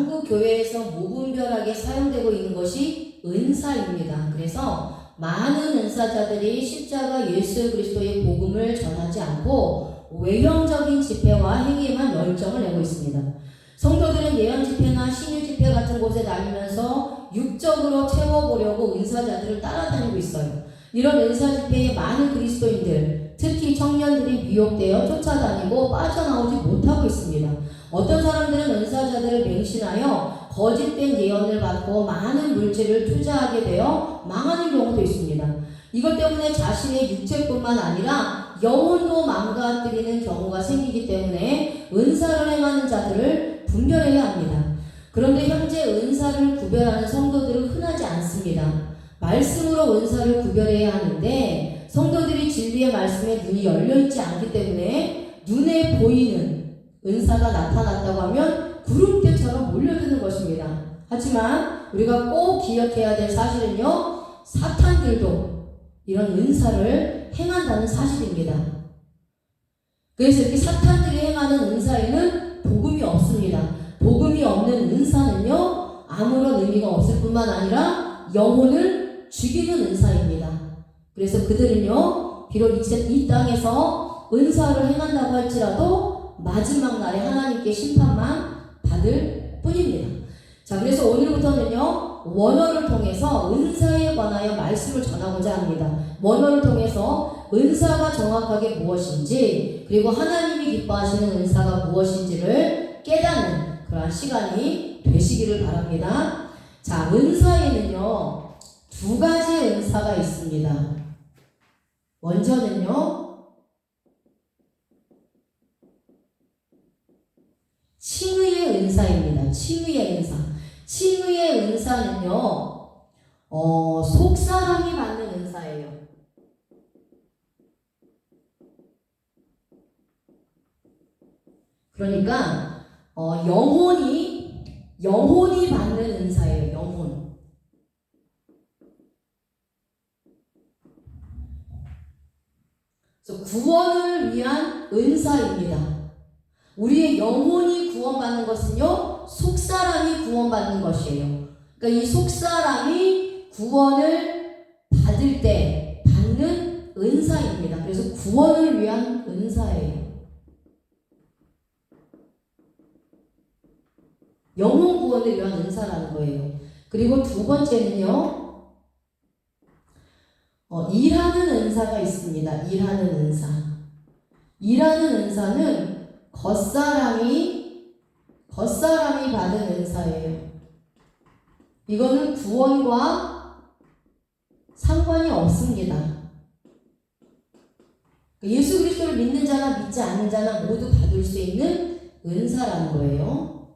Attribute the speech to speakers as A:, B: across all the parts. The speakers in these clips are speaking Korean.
A: 한국 교회에서 무분별하게 사용되고 있는 것이 은사입니다. 그래서 많은 은사자들이 십자가 예수 그리스도의 복음을 전하지 않고 외형적인 집회와 행위에만 열정을 내고 있습니다. 성도들은 예언 집회나 신유 집회 같은 곳에 다니면서 육적으로 채워보려고 은사자들을 따라다니고 있어요. 이런 은사 집회에 많은 그리스도인들, 특히 청년들이 미혹되어 쫓아다니고 빠져나오지 못하고 있습니다. 어떤 사람들은 은사자들을 맹신하여 거짓된 예언을 받고 많은 물질을 투자하게 되어 망하는 경우도 있습니다. 이것 때문에 자신의 육체뿐만 아니라 영혼도 망가뜨리는 경우가 생기기 때문에 은사를 행하는 자들을 분별해야 합니다. 그런데 현재 은사를 구별하는 성도들은 흔하지 않습니다. 말씀으로 은사를 구별해야 하는데 성도들이 진리의 말씀에 눈이 열려있지 않기 때문에 눈에 보이는 은사가 나타났다고 하면 구름대처럼 몰려드는 것입니다. 하지만 우리가 꼭 기억해야 될 사실은요, 사탄들도 이런 은사를 행한다는 사실입니다. 그래서 이렇게 사탄들이 행하는 은사에는 복음이 없습니다. 복음이 없는 은사는요, 아무런 의미가 없을 뿐만 아니라 영혼을 죽이는 은사입니다. 그래서 그들은요, 비록 이 땅에서 은사를 행한다고 할지라도 마지막 날에 하나님께 심판만 받을 뿐입니다. 자, 그래서 오늘부터는요, 원어를 통해서 은사에 관하여 말씀을 전하고자 합니다. 원어를 통해서 은사가 정확하게 무엇인지, 그리고 하나님이 기뻐하시는 은사가 무엇인지를 깨닫는 그러한 시간이 되시기를 바랍니다. 자, 은사에는요, 두 가지 은사가 있습니다. 먼저는요, 칭의의 은사입니다. 칭의의 은사. 칭의의 은사는요, 속사람이 받는 은사예요. 그러니까 영혼이 받는 은사예요. 영혼. 그래서 구원을 위한 은사입니다. 우리의 영혼이 구원받는 것은요, 속사람이 구원받는 것이에요. 그러니까 이 속사람이 구원을 받을 때 받는 은사입니다. 그래서 구원을 위한 은사예요. 영혼 구원을 위한 은사라는 거예요. 그리고 두 번째는요, 일하는 은사가 있습니다. 일하는 은사. 일하는 은사는 겉사람이 받은 은사예요. 이거는 구원과 상관이 없습니다. 예수 그리스도를 믿는 자나 믿지 않는 자나 모두 받을 수 있는 은사라는 거예요.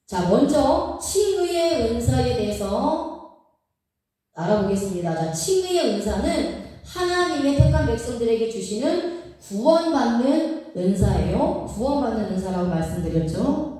A: 자, 먼저 칭의의 은사에 대해서 알아보겠습니다. 자, 칭의의 은사는 하나님의 택한 백성들에게 주시는 구원받는 은사예요. 구원받는 은사라고 말씀드렸죠.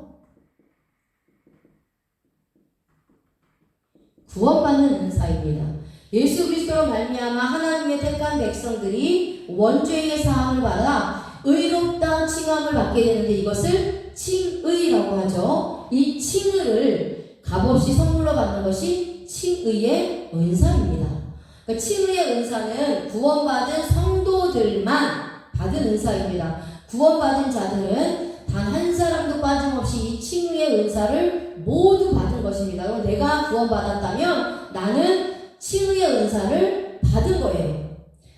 A: 구원받는 은사입니다. 예수 그리스도로 말미암아 하나님의 택한 백성들이 원죄의 사함을 받아 의롭다 칭함을 받게 되는데 이것을 칭의라고 하죠. 이 칭의를 값없이 선물로 받는 것이 칭의의 은사입니다. 그러니까 칭의의 은사는 구원받은 성도들만 받은 은사입니다. 구원받은 자들은 단 한 사람도 빠짐없이 이 칭의의 은사를 모두 받은 것입니다. 그럼 내가 구원받았다면 나는 칭의의 은사를 받은 거예요.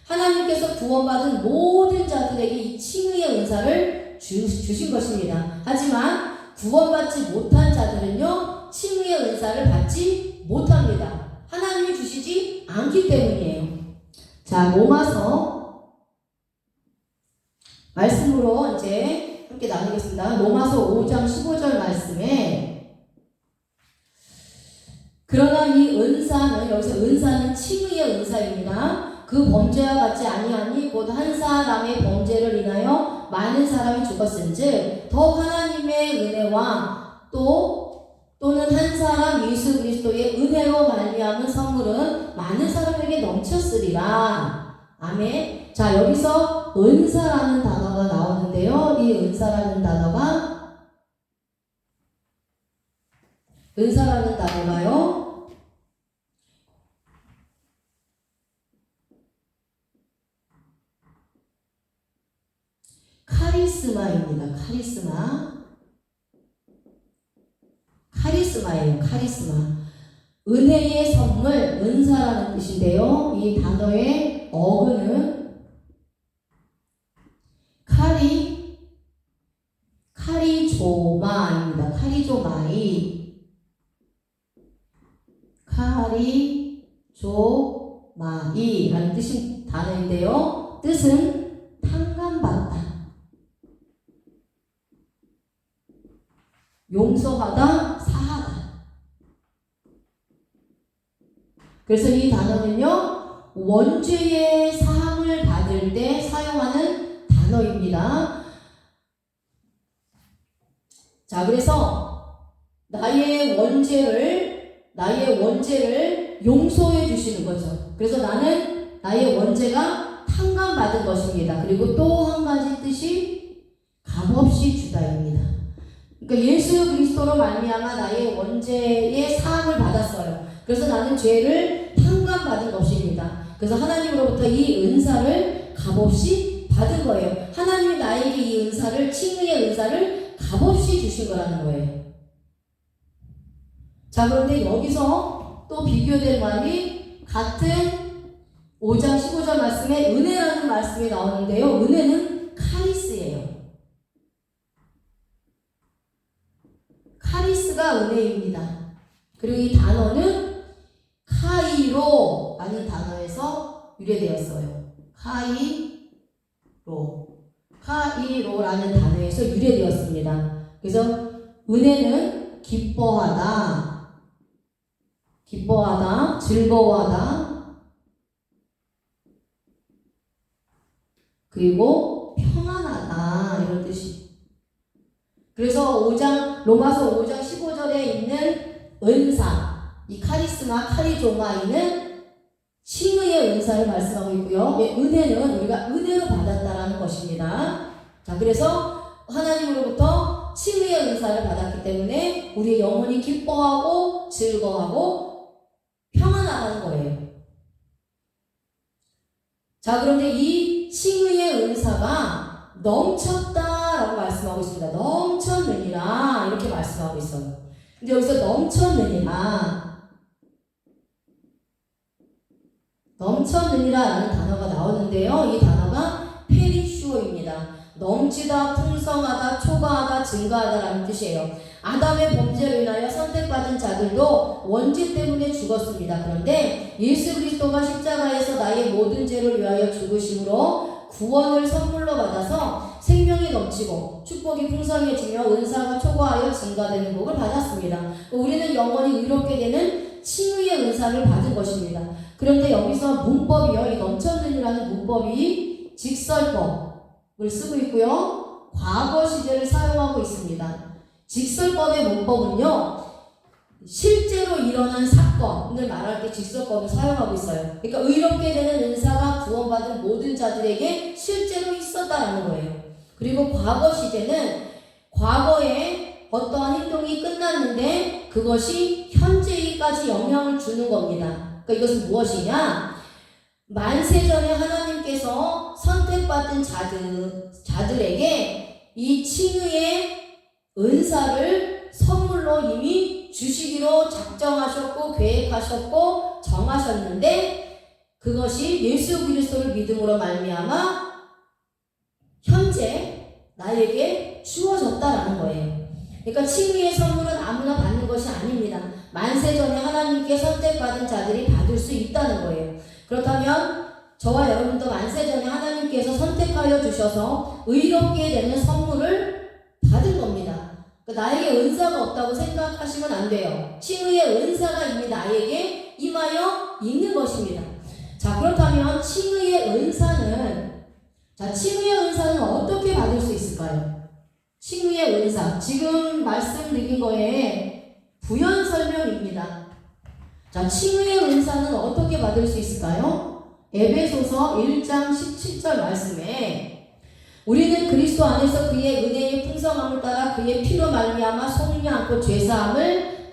A: 하나님께서 구원받은 모든 자들에게 이 칭의의 은사를 주신 것입니다. 하지만 구원받지 못한 자들은요, 칭의의 은사를 받지 못합니다. 하나님이 주시지 않기 때문이에요. 자, 로마서 말씀으로 이제 함께 나누겠습니다. 로마서 5장 15절 말씀에, 그러나 이 은사는, 여기서 은사는 칭의의 은사입니다. 그 범죄와 같지 아니하니 곧 한 사람의 범죄를 인하여 많은 사람이 죽었은즉 더 하나님의 은혜와 또는 한 사람 예수 그리스도의 은혜로 말미암은 선물은 많은 사람에게 넘쳤으리라. 아멘. 자, 여기서 은사라는 단어가 나오는데요. 이 은사라는 단어가 은사라는 단어가요. 카리스마입니다. 카리스마예요. 카리스마. 은혜의 선물, 은사라는 뜻인데요. 이 단어의 어근은 카리조마입니다. 카리조마이라는 뜻인 단어인데요. 뜻은 탕감받다, 용서하다, 사하다. 그래서 이 단어는요, 원죄의 사함을 받을 때 사용하는 단어입니다. 자, 그래서 나의 원죄를 용서해 주시는 거죠. 그래서 나는 나의 원죄가 탕감받은 것입니다. 그리고 또 한 가지 뜻이 값없이 주다입니다. 그러니까 예수 그리스도로 말미암아 나의 원죄의 사함을 받았어요. 그래서 나는 죄를 탕감받은 것입니다. 그래서 하나님으로부터 이 은사를 값없이 받은 거예요. 하나님이 나에게 이 은사를, 칭의의 은사를 값없이 주신 거라는 거예요. 자, 그런데 여기서 또 비교될 말이 같은 5장 15절 말씀에 은혜라는 말씀이 나오는데요. 은혜는 카리스예요. 카리스가 은혜입니다. 그리고 이 단어는 카이로라는 단어에서 유래되었어요. 카이로라는 단어에서 유래되었습니다. 그래서 은혜는 기뻐하다, 즐거워하다, 그리고 평안하다, 이런 뜻이. 그래서 로마서 5장 15절에 있는 은사, 이 카리스마, 카리조마이는 칭의의 은사를 말씀하고 있고요. 은혜는 우리가 은혜로 받았다라는 것입니다. 자, 그래서 하나님으로부터 칭의의 은사를 받았기 때문에 우리의 영혼이 기뻐하고 즐거워하고 평안하다는 거예요. 자, 그런데 이 칭의의 은사가 넘쳤다라고 말씀하고 있습니다. 넘쳤느니라, 이렇게 말씀하고 있어요. 근데 여기서 넘쳤느니라라는 단어가 나오는데요. 이 단어가 페리슈어입니다. 넘치다, 풍성하다, 초과하다, 증가하다라는 뜻이에요. 아담의 범죄로 인하여 선택받은 자들도 원죄 때문에 죽었습니다. 그런데 예수 그리스도가 십자가에서 나의 모든 죄를 위하여 죽으심으로 구원을 선물로 받아서 생명이 넘치고 축복이 풍성해지며 은사가 초과하여 증가되는 복을 받았습니다. 우리는 영원히 의롭게 되는 칭의의 은사를 받은 것입니다. 그런데 여기서 문법이요, 이 넘쳤느니라는 문법이 직설법을 쓰고 있고요, 과거 시제를 사용하고 있습니다. 직설법의 문법은요, 실제로 일어난 사건을 말할 때 직설법을 사용하고 있어요. 그러니까 의롭게 되는 은사가 구원받은 모든 자들에게 실제로 있었다라는 거예요. 그리고 과거 시제는 과거에 어떠한 행동이 끝났는데 그것이 현재까지 영향을 주는 겁니다. 그러니까 이것은 무엇이냐? 만세전에 하나님께서 선택받은 자들에게 이 칭의의 은사를 선물로 이미 주시기로 작정하셨고 계획하셨고 정하셨는데 그것이 예수 그리스도를 믿음으로 말미암아 현재 나에게 주어졌다라는 거예요. 그러니까 칭의의 선물은 아무나 받는 것이 아닙니다. 만세전에 하나님께 선택받은 자들이 받을 수 있다는 거예요. 그렇다면 저와 여러분도 만세전에 하나님께서 선택하여 주셔서 의롭게 되는 선물을 받은 겁니다. 나에게 은사가 없다고 생각하시면 안 돼요. 칭의의 은사가 이미 나에게 임하여 있는 것입니다. 자, 그렇다면 칭의의 은사는 어떻게 받을 수 있을까요? 칭의의 은사, 지금 말씀드린 거에 부연 설명입니다. 자, 칭의의 은사는 어떻게 받을 수 있을까요? 에베소서 1장 17절 말씀에 우리는 그리스도 안에서 그의 은혜의 풍성함을 따라 그의 피로 말미암아 속리 않고 죄사함을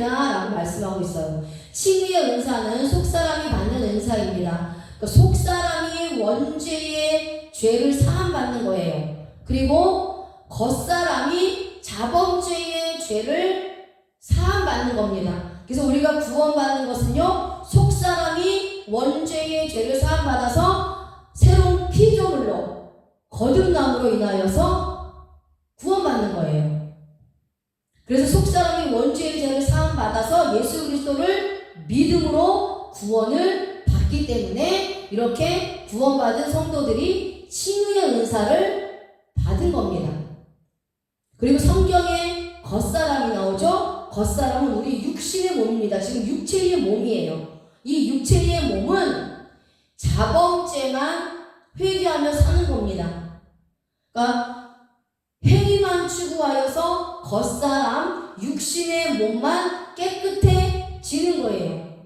A: 받느니라 라고 말씀하고 있어요. 칭의의 은사는 속사람이 받는 은사입니다. 그러니까 속사람이 원죄의 죄를 사함받는 거예요. 그리고 겉사람이 자범죄의 죄를 사함받는 겁니다. 그래서 우리가 구원받는 것은요, 속사람이 원죄의 죄를 사함받아서 새로운 피조물로 거듭남으로 인하여서 구원받는 거예요. 그래서 속사람이 원죄의 죄를 사함받아서 예수 그리스도를 믿음으로 구원을 받기 때문에 이렇게 구원받은 성도들이 칭의의 은사를 받은 겁니다. 그리고 성경에 겉사람이 나오죠. 겉사람은 우리 육신의 몸입니다. 지금 육체의 몸이에요. 이 육체의 몸은 자범죄만 회개하며 사는 겁니다. 그러니까 행위만 추구하여서 겉사람, 육신의 몸만 깨끗해지는 거예요.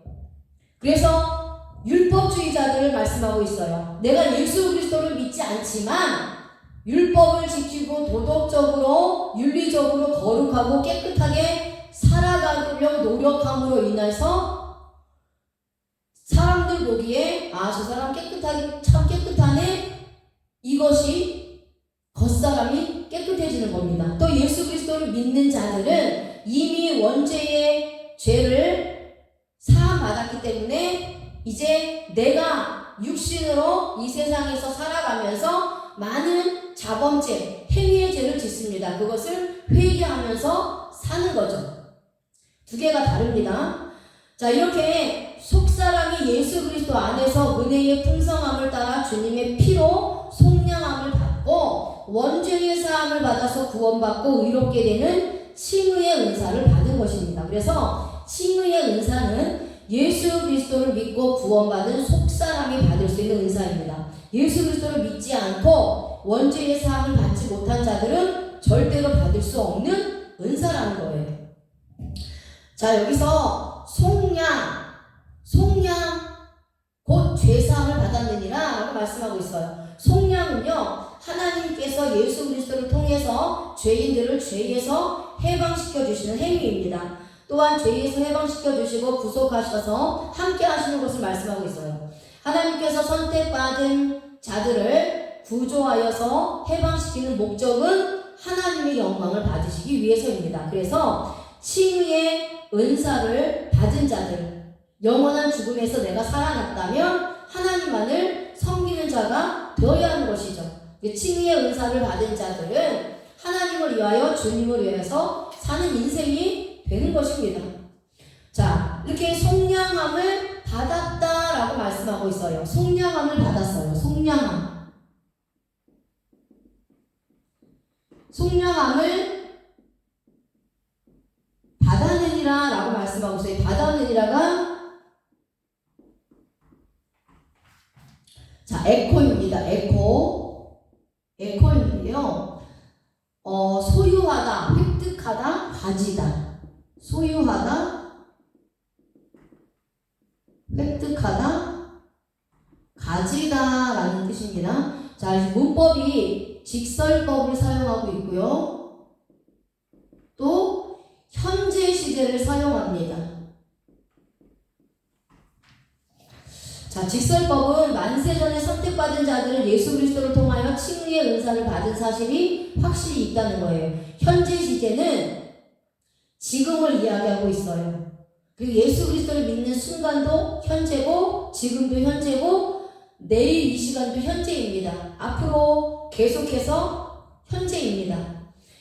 A: 그래서 율법주의자들을 말씀하고 있어요. 내가 예수 그리스도를 믿지 않지만 율법을 지키고 도덕적으로, 윤리적으로 거룩하고 깨끗하게 살아가려고 노력함으로 인해서 사람들 보기에 저 사람 깨끗하게, 참 깨끗하네, 이것이 겉사람이 깨끗해지는 겁니다. 또 예수 그리스도를 믿는 자들은 이미 원죄의 죄를 사함받았기 때문에 이제 내가 육신으로 이 세상에서 살아가면서 많은 자범죄, 행위의 죄를 짓습니다. 그것을 회개하면서 사는 거죠. 두 개가 다릅니다. 자, 이렇게 속사람이 예수 그리스도 안에서 은혜의 풍성함을 따라 주님의 피로 속량함을 받고 원죄의 사함을 받아서 구원받고 의롭게 되는 칭의의 은사를 받은 것입니다. 그래서 칭의의 은사는 예수 그리스도를 믿고 구원받은 속사람이 받을 수 있는 은사입니다. 예수 그리스도를 믿지 않고 원죄의 사함을 받지 못한 자들은 절대로 받을 수 없는 은사라는 거예요. 자, 여기서 속량 곧 죄사함을 받았느니라 라고 말씀하고 있어요. 속량은요, 하나님께서 예수 그리스도를 통해서 죄인들을 죄에서 해방시켜 주시는 행위입니다. 또한 죄에서 해방시켜 주시고 구속하셔서 함께 하시는 것을 말씀하고 있어요. 하나님께서 선택받은 자들을 구조하여서 해방시키는 목적은 하나님의 영광을 받으시기 위해서입니다. 그래서 칭의의 은사를 받은 자들, 영원한 죽음에서 내가 살아났다면 하나님만을 섬기는 자가 되어야 하는 것이죠. 칭의의 은사를 받은 자들은 하나님을 위하여, 주님을 위해서 사는 인생이 되는 것입니다. 자, 이렇게 속량함을 받았다라고 말씀하고 있어요. 속량함을 받았어요. 속량함을 받았느니라 라고 말씀하고 있어요. 받았느니라가 자, 에코입니다. 에코인데요. 소유하다, 획득하다, 가지다. 소유하다, 획득하다, 가지다 라는 뜻입니다. 자, 문법이 직설법을 사용하고 있고요. 또 현재 시제를 사용합니다. 자, 직설법은 만세전에 선택받은 자들은 예수 그리스도를 통하여 칭의의 은사를 받은 사실이 확실히 있다는 거예요. 현재 시제는 지금을 이야기하고 있어요. 그리고 예수 그리스도를 믿는 순간도 현재고, 지금도 현재고, 내일 이 시간도 현재입니다. 앞으로 계속해서 현재입니다.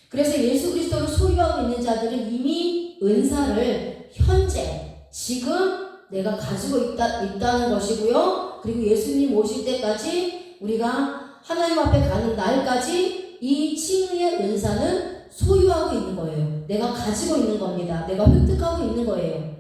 A: 그래서 예수 그리스도를 소유하고 있는 자들은 이미 은사를 현재, 지금 내가 가지고 있다는 것이고요. 그리고 예수님 오실 때까지, 우리가 하나님 앞에 가는 날까지 이 칭의의 은사는 소유하고 있는 거예요. 내가 가지고 있는 겁니다. 내가 획득하고 있는 거예요.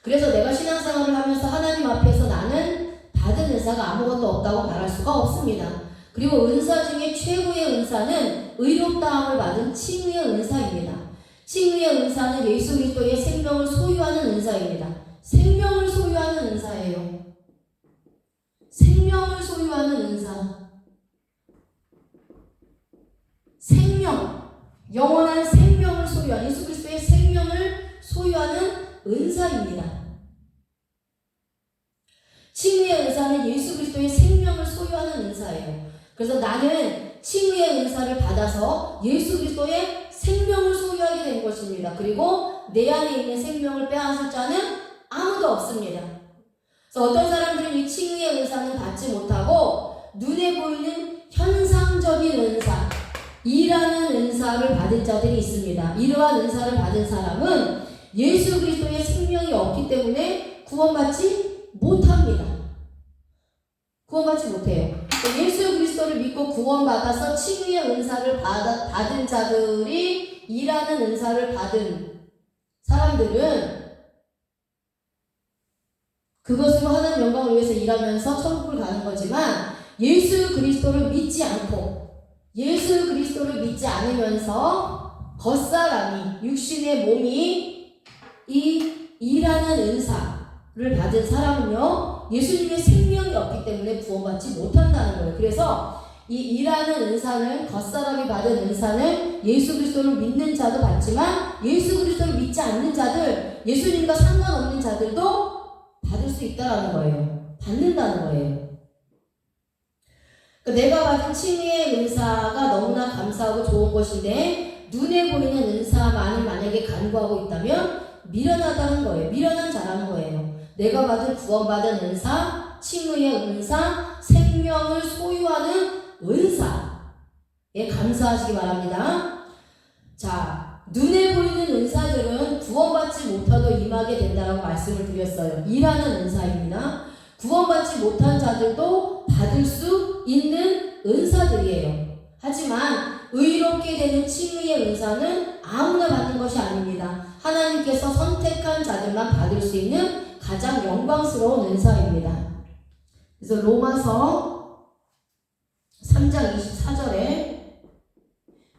A: 그래서 내가 신앙생활을 하면서 하나님 앞에서 나는 받은 은사가 아무것도 없다고 말할 수가 없습니다. 그리고 은사 중에 최고의 은사는 의롭다함을 받은 칭의의 은사입니다. 칭의의 은사는 예수 그리스도의 생명을 소유하는 은사입니다. 생명을 소유하는 은사예요. 생명을 소유하는 은사. 생명, 영원한 생명을 소유하는 소유한 예수 그리스도의 생명을 소유하는 은사입니다. 칭의의 은사는 예수 그리스도의 생명을 소유하는 은사예요. 그래서 나는 칭의의 은사를 받아서 예수 그리스도의 생명을 소유하게 된 것입니다. 그리고 내 안에 있는 생명을 빼앗을 자는 아무도 없습니다. 그래서 어떤 사람들은 이 칭의의 은사는 받지 못하고 눈에 보이는 현상적인 은사, 일하는 은사를 받은 자들이 있습니다. 이러한 은사를 받은 사람은 예수 그리스도의 생명이 없기 때문에 구원받지 못합니다. 구원받지 못해요. 예수 그리스도를 믿고 구원받아서 칭의의 은사를 받은 자들이 일하는 은사를 받은 사람들은 그것으로 하나님 영광을 위해서 일하면서 천국을 가는 거지만 예수 그리스도를 믿지 않고 예수 그리스도를 믿지 않으면서 겉사람이 육신의 몸이 이 일하는 은사를 받은 사람은요 예수님의 생명이 없기 때문에 구원받지 못한다는 거예요. 그래서 이 일하는 은사는 겉사람이 받은 은사는 예수 그리스도를 믿는 자도 받지만 예수 그리스도를 믿지 않는 자들, 예수님과 상관없는 자들도 받을 수 있다는 거예요. 받는다는 거예요. 그러니까 내가 받은 칭의의 은사가 너무나 감사하고 좋은 것인데 눈에 보이는 은사만을 만약에 간구하고 있다면 미련하다는 거예요. 미련한 자라는 거예요. 내가 받은 구원받은 은사, 칭의의 은사, 생명을 소유하는 은사에 감사하시기 바랍니다. 자, 눈에 보이는 은사들은 구원받지 못하도 임하게 된다라고 말씀을 드렸어요. 일하는 은사입니다. 구원받지 못한 자들도 받을 수 있는 은사들이에요. 하지만 의롭게 되는 칭의의 은사는 아무나 받는 것이 아닙니다. 하나님께서 선택한 자들만 받을 수 있는 가장 영광스러운 은사입니다. 그래서 로마서 3장 24절에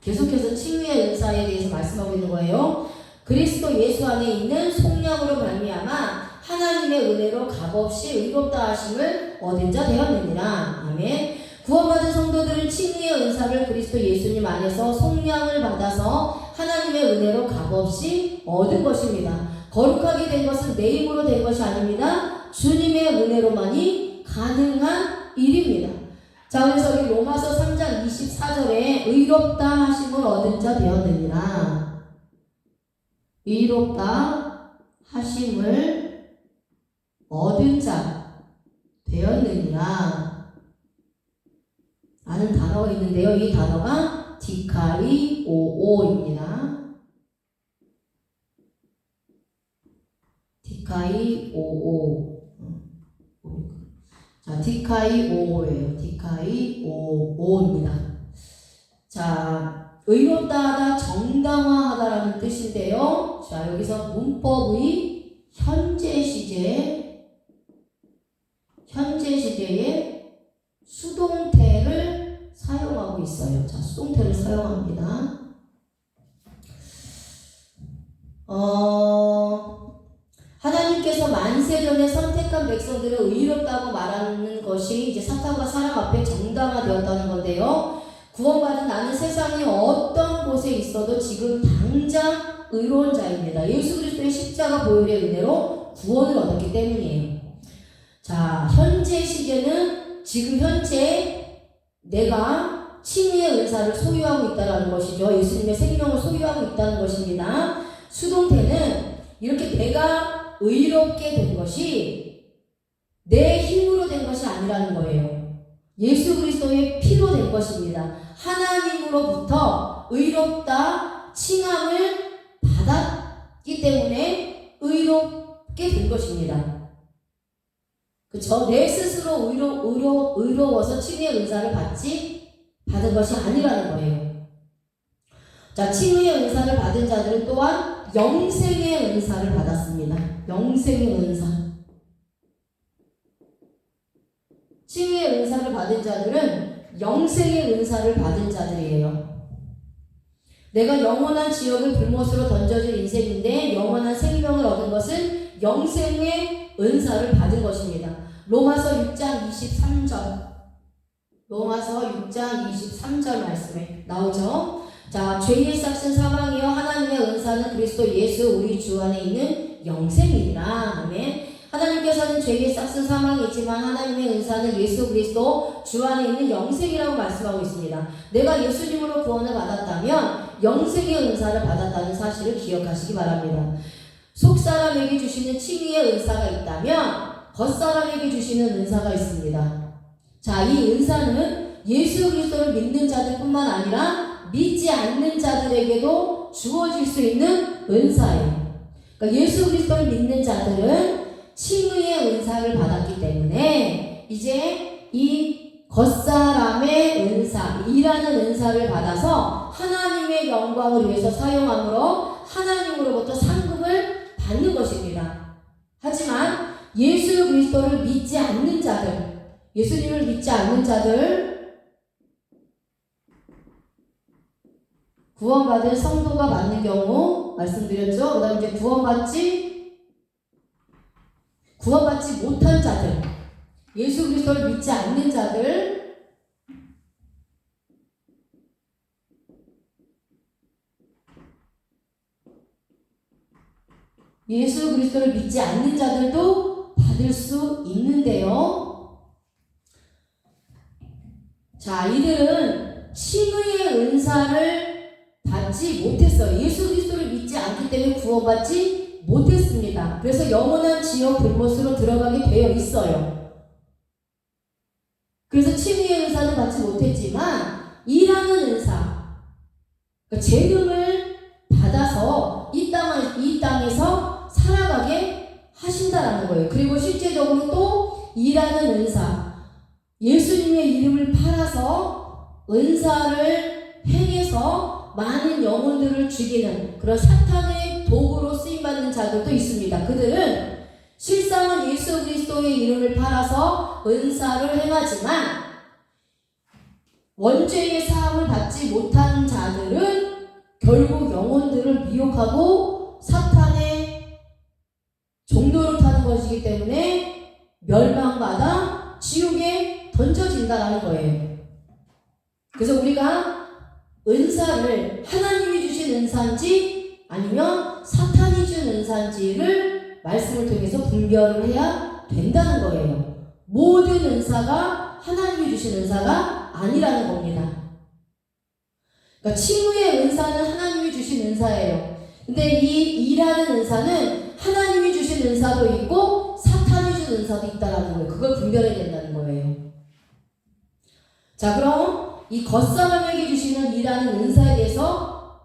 A: 계속해서 칭의의 은사에 대해서 말씀하고 있는 거예요. 그리스도 예수 안에 있는 속량으로 말미암아 하나님의 은혜로 값없이 의롭다 하심을 얻은 자 되었느니라. 아멘. 구원받은 성도들은 칭의의 은사를 그리스도 예수님 안에서 속량을 받아서 하나님의 은혜로 값없이 얻은 것입니다. 거룩하게 된 것은 내 힘으로 된 것이 아닙니다. 주님의 은혜로만이 가능한 일입니다. 자, 그래서 우리 로마서 3장 24절에 의롭다 하심을 얻은 자 되었느니라. 의롭다 하심을 얻은 자 되었느니라 라는 단어가 있는데요. 이 단어가 디카이오오입니다. 디카이오오. 자, 디카이오오예요. 디카이오오입니다. 자, 의롭다 하다, 정당화하다라는 뜻인데요. 자, 여기서 문법의 현재 시제에 수동태를 사용하고 있어요. 자, 수동태를 사용합니다. 하나님께서 만세전에 선택한 백성들을 의롭다고 말하는 것이 이제 사탄과 사람 앞에 정당화되었다는 건데요. 구원받은 나는 세상의 어떤 곳에 있어도 지금 당장 의로운 자입니다. 예수 그리스도의 십자가 보혈의 은혜로 구원을 얻었기 때문이에요. 자, 현재 시제는 지금 현재 내가 칭의의 은사를 소유하고 있다는 것이죠. 예수님의 생명을 소유하고 있다는 것입니다. 수동태는 이렇게 내가 의롭게 된 것이 내 힘으로 된 것이 아니라는 거예요. 예수 그리스도의 피로 된 것입니다. 하나님으로부터 의롭다 칭함을 받았기 때문에 의롭게 된 것입니다. 그쵸? 내 스스로 의로워서 칭의의 은사를 받은 것이 아니라는 거예요. 자, 칭의의 은사를 받은 자들은 또한 영생의 은사를 받았습니다. 영생의 은사. 칭의의 은사를 받은 자들은 영생의 은사를 받은 자들이에요. 내가 영원한 지옥을 불못으로 던져질 인생인데 영원한 생명을 얻은 것은 영생의 은사를 받은 것입니다. 로마서 6장 23절. 로마서 6장 23절 말씀에 나오죠. 자, 죄의 삭은 사망이요 하나님의 은사 은사는 그리스도 예수 우리 주 안에 있는 영생이니라. 아멘. 하나님께서는 죄의 싹슨 사망이지만 하나님의 은사는 예수 그리스도 주 안에 있는 영생이라고 말씀하고 있습니다. 내가 예수님으로 구원을 받았다면 영생의 은사를 받았다는 사실을 기억하시기 바랍니다. 속사람에게 주시는 칭의의 은사가 있다면 겉사람에게 주시는 은사가 있습니다. 자, 이 은사는 예수 그리스도를 믿는 자들뿐만 아니라 믿지 않는 자들에게도 주어질 수 있는 은사예요. 그러니까 예수 그리스도를 믿는 자들은 칭의의 은사를 받았기 때문에 이제 이 겉사람의 은사, 일하는 은사를 받아서 하나님의 영광을 위해서 사용함으로 하나님으로부터 상급을 받는 것입니다. 하지만 예수 그리스도를 믿지 않는 자들, 예수님을 믿지 않는 자들, 구원받은 성도가 맞는 경우 말씀드렸죠. 그 다음에 이제 구원받지 못한 자들, 예수 그리스도를 믿지 않는 자들, 예수 그리스도를 믿지 않는 자들도 받을 수 있는데요. 자, 이들은 칭의의 은사를 받지 못했어요. 예수 그리스도를 믿지 않기 때문에 구원받지 못했습니다. 그래서 영원한 지옥 불못으로 들어가게 되어 있어요. 그래서 칭의의 은사는 받지 못했지만 일하는 은사, 그러니까 재능을 받아서 이 땅에서 살아가게 하신다라는 거예요. 그리고 실제적으로 또 일하는 은사, 예수님의 이름을 팔아서 은사를 행해서 많은 영혼들을 죽이는 그런 사탄의 도구로 쓰임받는 자들도 있습니다. 그들은 실상은 예수 그리스도의 이름을 팔아서 은사를 행하지만 원죄의 사함을 받지 못한 자들은 결국 영혼들을 미혹하고 사탄의 종노릇 하는 것이기 때문에 멸망받아 지옥에 던져진다는 거예요. 그래서 우리가 은사를 하나님이 주신 은사인지 아니면 사탄이 준 은사인지를 말씀을 통해서 분별을 해야 된다는 거예요. 모든 은사가 하나님이 주신 은사가 아니라는 겁니다. 그러니까 칭의의 은사는 하나님이 주신 은사예요. 근데 이 일하는 은사는 하나님이 주신 은사도 있고 사탄이 준 은사도 있다라는 거예요. 그걸 분별해야 된다는 거예요. 자, 그럼 이 겉사람에게 주시는 일하는 은사에 대해서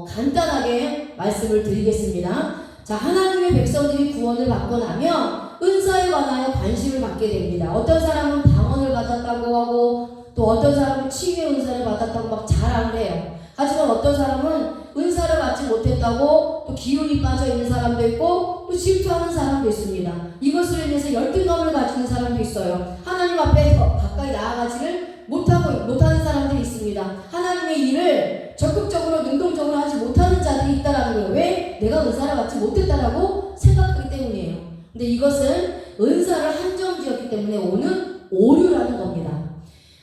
A: 간단하게 말씀을 드리겠습니다. 자, 하나님의 백성들이 구원을 받고 나면 은사에 관하여 관심을 갖게 됩니다. 어떤 사람은 방언을 받았다고 하고 또 어떤 사람은 칭의의 은사를 받았다고 막 자랑을 해요. 하지만 어떤 사람은 은사를 받지 못했다고 또 기운이 빠져 있는 사람도 있고 또 질투하는 사람도 있습니다. 이것으로 인해서 열등감을 가지는 사람도 있어요. 하나님 앞에 가까이 나아가지를 못하는 사람들이 있습니다. 하나님의 일을 적극적으로 능동적으로 하지 못하는 자들이 있다라는 거예요. 왜? 내가 은사를 받지 못했다라고 생각하기 때문이에요. 근데 이것은 은사를 한정지었기 때문에 오는 오류라는 겁니다.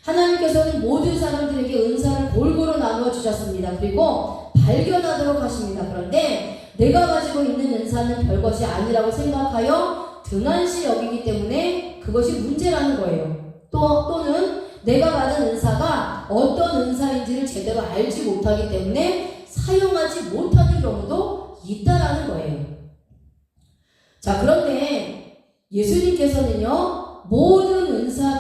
A: 하나님께서는 모든 사람들에게 은사를 골고루 나누어 주셨습니다. 그리고 발견하도록 하십니다. 그런데 내가 가지고 있는 은사는 별것이 아니라고 생각하여 등한시 여기기 때문에 그것이 문제라는 거예요. 또는 내가 받은 은사가 어떤 은사인지를 제대로 알지 못하기 때문에 사용하지 못하는 경우도 있다라는 거예요. 자, 그런데 예수님께서는요, 모든 은사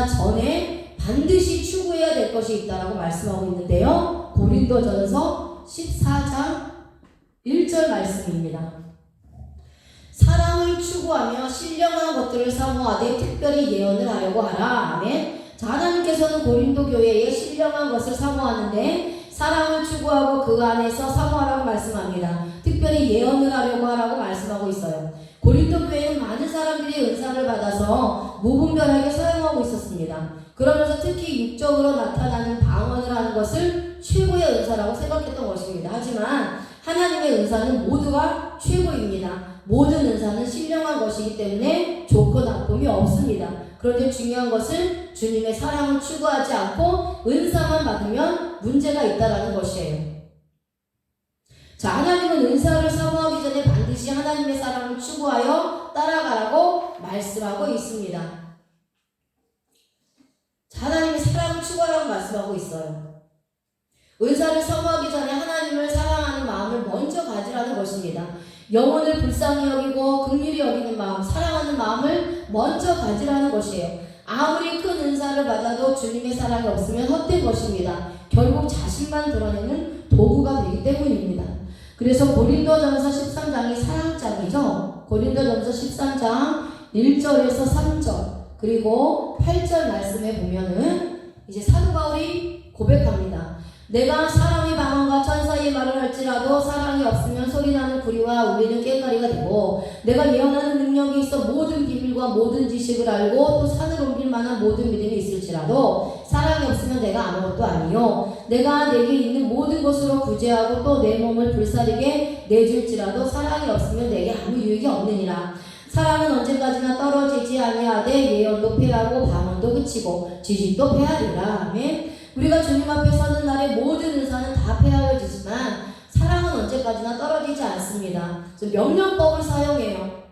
A: 전에 반드시 추구해야 될 것이 있다라고 말씀하고 있는데요. 고린도전서 14장 1절 말씀입니다. 사랑을 추구하며 신령한 것들을 사모하되 특별히 예언을 하려고 하라. 아멘. 자, 하나님께서는 고린도 교회에 신령한 것을 사모하는데 사랑을 추구하고 그 안에서 사모하라고 말씀합니다. 특별히 예언을 하려고 하라고 말씀하고 있어요. 고린도 교회는 많은 사람들이 은사를 받아서 무분별하게 사용하고 있었습니다. 그러면서 특히 육적으로 나타나는 방언을 하는 것을 최고의 은사라고 생각했던 것입니다. 하지만 하나님의 은사는 모두가 최고입니다. 모든 은사는 신령한 것이기 때문에 좋고 나쁨이 없습니다. 그런데 중요한 것은 주님의 사랑을 추구하지 않고 은사만 받으면 문제가 있다라는 것이에요. 자, 하나님은 은사를 사모하기 전에 반드시 하나님의 사랑을 추구하여 따라가라고 말씀하고 있습니다. 자, 하나님의 사랑을 추구하라고 말씀하고 있어요. 은사를 사모하기 전에 하나님을 사랑하는 마음을 먼저 가지라는 것입니다. 영혼을 불쌍히 여기고 긍휼히 여기는 마음, 사랑하는 마음을 먼저 가지라는 것이에요. 아무리 큰 은사를 받아도 주님의 사랑이 없으면 헛된 것입니다. 결국 자신만 드러내는 도구가 되기 때문입니다. 그래서 고린도전서 13장이 사랑장이죠. 고린도전서 13장 1절에서 3절 그리고 8절 말씀에 보면은 이제 사도 바울이 고백합니다. 내가 사람의 방언과 천사의 말을 할지라도 사랑이 없으면 소리나는 구리와 울리는 꽹과리가 되고 내가 예언하는 능력이 있어 모든 비밀과 모든 지식을 알고 또 산을 옮길 만한 모든 믿음이 있을지라도 사랑이 없으면 내가 아무것도 아니요 내가 내게 있는 모든 것으로 구제하고 또 내 몸을 불사르게 내줄지라도 사랑이 없으면 내게 아무 유익이 없느니라. 사랑은 언제까지나 떨어지지 아니하되 예언도 패하고 방언도 그치고 지식도 패하리라. 아멘. 우리가 주님 앞에 서는 날에 모든 은사는 다 패하여지지만 사랑은 언제까지나 떨어지지 않습니다. 명령법을 사용해요.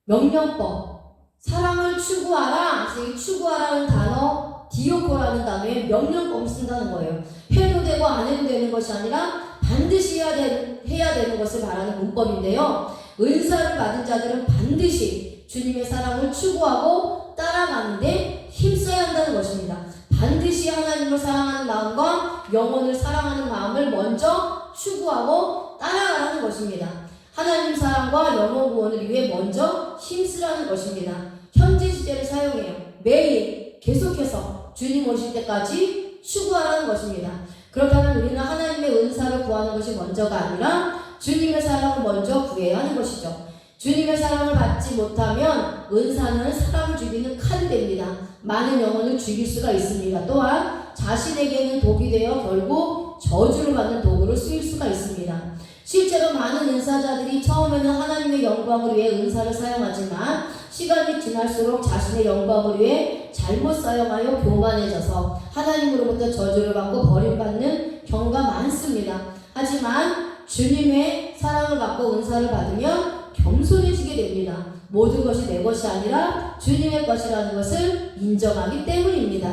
A: 명령법. 사랑을 추구하라. 이 추구하라는 단어, 디오코라는 단어에 명령법을 쓴다는 거예요. 해도 되고 안 해도 되는 것이 아니라 반드시 해야 되는 것을 말하는 문법인데요. 은사를 받은 자들은 반드시 주님의 사랑을 추구하고 따라가는데 힘써야 한다는 것입니다. 반드시 하나님을 사랑하는 마음과 영혼을 사랑하는 마음을 먼저 추구하고 따라가라는 것입니다. 하나님 사랑과 영혼 구원을 위해 먼저 힘쓰라는 것입니다. 현재 시제를 사용해요. 매일 계속해서 주님 오실 때까지 추구하라는 것입니다. 그렇다면 우리는 하나님의 은사를 구하는 것이 먼저가 아니라 주님의 사랑을 먼저 구해야 하는 것이죠. 주님의 사랑을 받지 못하면 은사는 사람을 죽이는 칼이 됩니다. 많은 영혼을 죽일 수가 있습니다. 또한 자신에게는 독이 되어 결국 저주를 받는 도구로 쓰일 수가 있습니다. 실제로 많은 은사자들이 처음에는 하나님의 영광을 위해 은사를 사용하지만 시간이 지날수록 자신의 영광을 위해 잘못 사용하여 교만해져서 하나님으로부터 저주를 받고 버림받는 경우가 많습니다. 하지만 주님의 사랑을 받고 은사를 받으면 겸손해지게 됩니다. 모든 것이 내 것이 아니라 주님의 것이라는 것을 인정하기 때문입니다.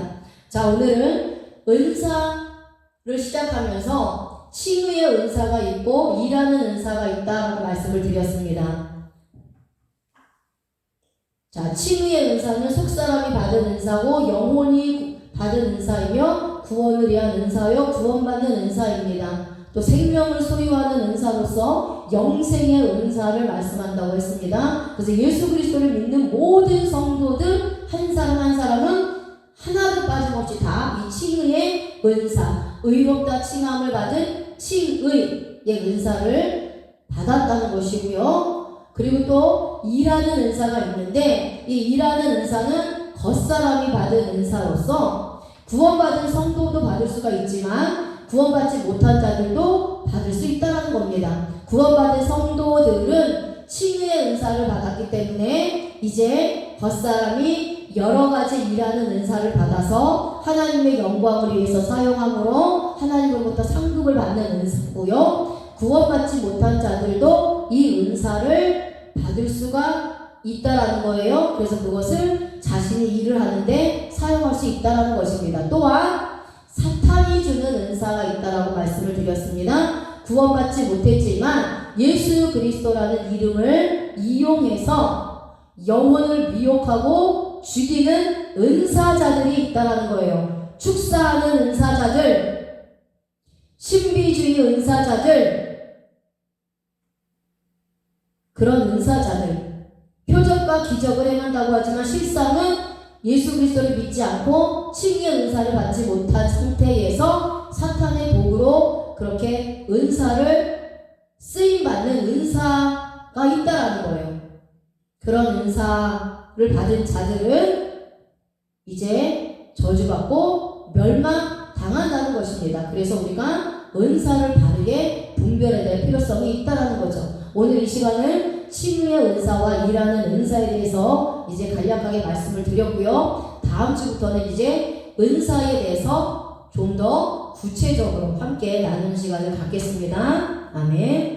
A: 자, 오늘은 은사를 시작하면서 칭의의 은사가 있고 일하는 은사가 있다라고 말씀을 드렸습니다. 자, 칭의의 은사는 속사람이 받은 은사고 영혼이 받은 은사이며 구원을 위한 은사요 구원받는 은사입니다. 또 생명을 소유하는 은사로서 영생의 은사를 말씀한다고 했습니다. 그래서 예수 그리스도를 믿는 모든 성도들 한 사람 한 사람은 하나도 빠짐없이 다 이 칭의의 은사, 의롭다 칭함을 받은 칭의의 은사를 받았다는 것이고요. 그리고 또 일하는 은사가 있는데 이 일하는 은사는 겉사람이 받은 은사로서 구원받은 성도도 받을 수가 있지만 구원받지 못한 자들도 받을 수 있다는 겁니다. 구원받은 성도들은 칭의의 은사를 받았기 때문에 이제 겉사람이 여러 가지 일하는 은사를 받아서 하나님의 영광을 위해서 사용함으로 하나님으로부터 상급을 받는 은사고요. 구원받지 못한 자들도 이 은사를 받을 수가 있다라는 거예요. 그래서 그것을 자신이 일을 하는데 사용할 수 있다라는 것입니다. 또한 사탄이 주는 은사가 있다라고 말씀을 드렸습니다. 구원받지 못했지만 예수 그리스도라는 이름을 이용해서 영혼을 미혹하고 죽이는 은사자들이 있다라는 거예요. 축사하는 은사자들, 신비주의 은사자들, 그런 은사자들, 표적과 기적을 행한다고 하지만 실상은 예수 그리스도를 믿지 않고 칭의의 은사를 받지 못한 상태에서 사탄의 도구로 그렇게 은사를 쓰임받는 은사가 있다라는 거예요. 그런 은사를 받은 자들은 이제 저주받고 멸망당한다는 것입니다. 그래서 우리가 은사를 바르게 분별해야 될 필요성이 있다라는 거죠. 오늘 이 시간은 칭의의 은사와 일하는 은사에 대해서 이제 간략하게 말씀을 드렸고요. 다음 주부터는 이제 은사에 대해서 좀 더 구체적으로 함께 나누는 시간을 갖겠습니다. 아멘.